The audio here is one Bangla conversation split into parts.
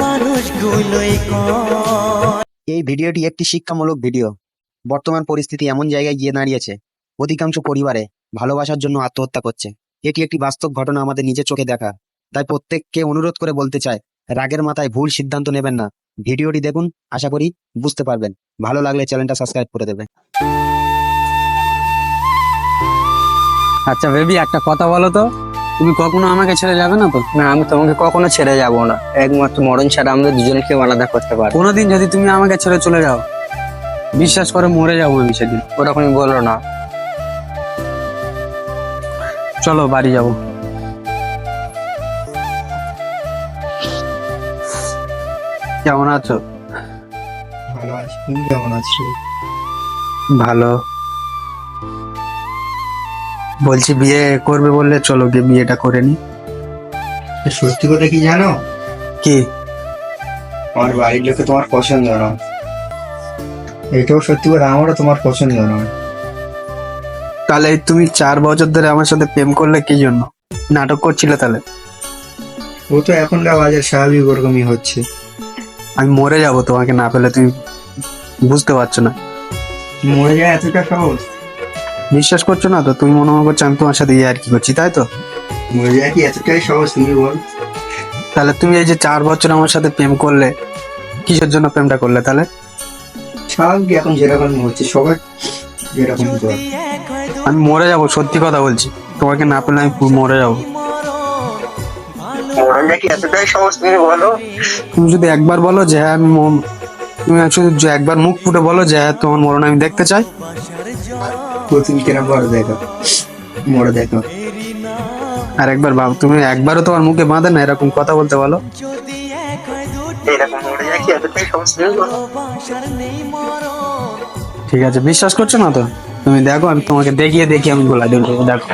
মানুষগুলোই কয়। এই ভিডিওটি একটি শিক্ষামূলক ভিডিও। বর্তমান পরিস্থিতি এমন জায়গায় গিয়ে দাঁড়িয়েছে, অধিকাংশ পরিবারে ভালোবাসার জন্য আত্মহত্যা করছে। এটি একটি বাস্তব ঘটনা, আমাদের নিজের চোখে দেখা। তাই প্রত্যেককে অনুরোধ করে বলতে চাই, রাগের মাথায় ভুল সিদ্ধান্ত নেবেন না। ভিডিওটি দেখুন, আশা করি বুঝতে পারবেন। ভালো লাগলে চ্যানেলটা সাবস্ক্রাইব করে দেবেন। আচ্ছা বেবি, একটা কথা বলো তো, তুমি কখনো আমাকে ছেড়ে যাবে না তো? না, আমি তোমাকে কখনো ছেড়ে যাব না। একমাত্র মরণ ছাড়া আমাদের দুজনকে আলাদা করতে পারবো। কোনোদিন যদি তুমি আমাকে ছেড়ে চলে যাও, বিশ্বাস করে মরে যাবো আমি সেদিন। ওরকমই বলো না। চলো বাড়ি যাবো। কেমন আছো? ভালো আছি, তুমি কেমন আছো? ভালো। বলছি বিয়ে করবে বললে, চলো গিয়ে বিয়েটা করে নি। সত্যি কথা কি জানো? কি? আমার বাড়ির লোকে তোমার পছন্দ না। এটাও সত্যি কথা, আমারও তোমার পছন্দ নয়। তাহলে তুমি 4 বছর ধরে আমার সাথে প্রেম করলে কি জন্য? নাটক করছিলে তাহলে? ও তো এখনকার বাজার স্বাভাবিক ওরকমই হচ্ছে। আমি মরে যাবো তোমাকে না পেলে, তুমি বুঝতে পারছো না। মরে যায় এতটা সহজ? বিশ্বাস করছো না তো? তুমি মনে করছো আমি তোমার সাথে আর কি করছি, তাই তো? মরে যায় কি এতটাই সহজ, তুমি বল? তাহলে তুমি এই যে 4 বছর আমার সাথে প্রেম করলে, কিসের জন্য প্রেমটা করলে তাহলে? স্বাভাবিক, এখন যেরকম হচ্ছে সবাই যেরকম করে। আমি মরে যাব, সত্যি কথা বলছি। তোমাকে না পেলে আমি মরে যাবো। মরে যায় কি এতটাই সহজ, তুমি বলো? তুমি যদি একবার বলো যে হ্যাঁ তুমি শুধু যে একবার মুখ ফুটে বলো যে হ্যাঁ তোমার মরণ আমি দেখতে চাই। তুমি কেন মরে দেখো, মরে দেখো। আর একবার ভাব, তুমি একবারও তোমার মুখে বাঁধে না এরকম কথা বলতে বলো। এরকম মরে যায় কি এতটাই সহজ, তুমি বলো? ঠিক আছে, বিশ্বাস করছো না তো? তুমি দেখো, আমি তোমাকে দেখিয়ে আমি গোলা দেবো, দেখো।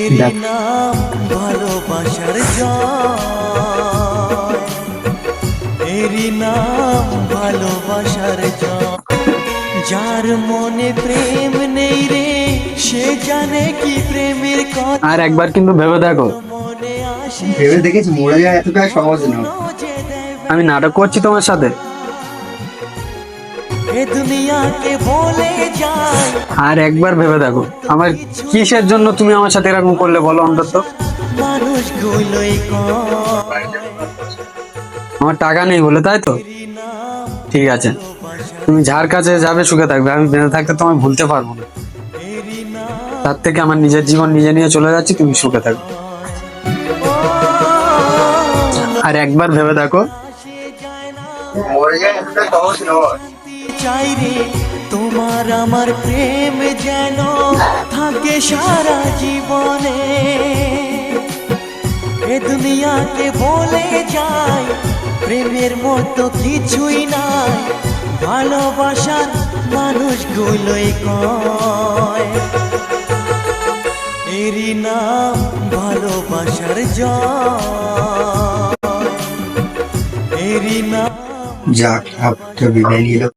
এরই নাম ভালোবাসার জয়, এরই নাম ভালোবাসার জয়। যার মনে প্রেম নেই রে, সে জানে কি প্রেমের কথা। আর একবার কিন্তু ভেবে দেখো। মনে আসে ভেবে দেখেছি, মরে যায় এতটাই সহজ না। যে দেবে আমি নাটক করছি তোমার সাথে। এ দুনিয়াকে বলে যায়। আর একবার ভেবে দেখো, আমার কিসের জন্য তুমি আমার সাথে এরকম করলে বলো অন্তত? মানুষগুলোই কয়। আমার টাকা নেই বলে, তাই তো? ঠিক আছে, তুমি যার কাছে যাবে সুখে থাকবে। আমি বেঁচে থাকতে তোমায় ভুলতে পারবো না। তার থেকে আমার নিজের জীবন নিজে নিয়ে চলে যাচ্ছি, তুমি সুখে থাকো। আর একবার ভেবে দেখো। মরে যায় এতটাই সহজ নয়। চাই রে তোমার আমার প্রেম যেন থাকে সারা জীবনে। এ দুনিয়াকে বলে যায় প্রেমের মতো কিছুই নাই। ভালোবাসার মানুষগুলোই কয়, এরই নাম ভালোবাসার জয়, এরই নাম। যাক, আপনার বিদায় নিল।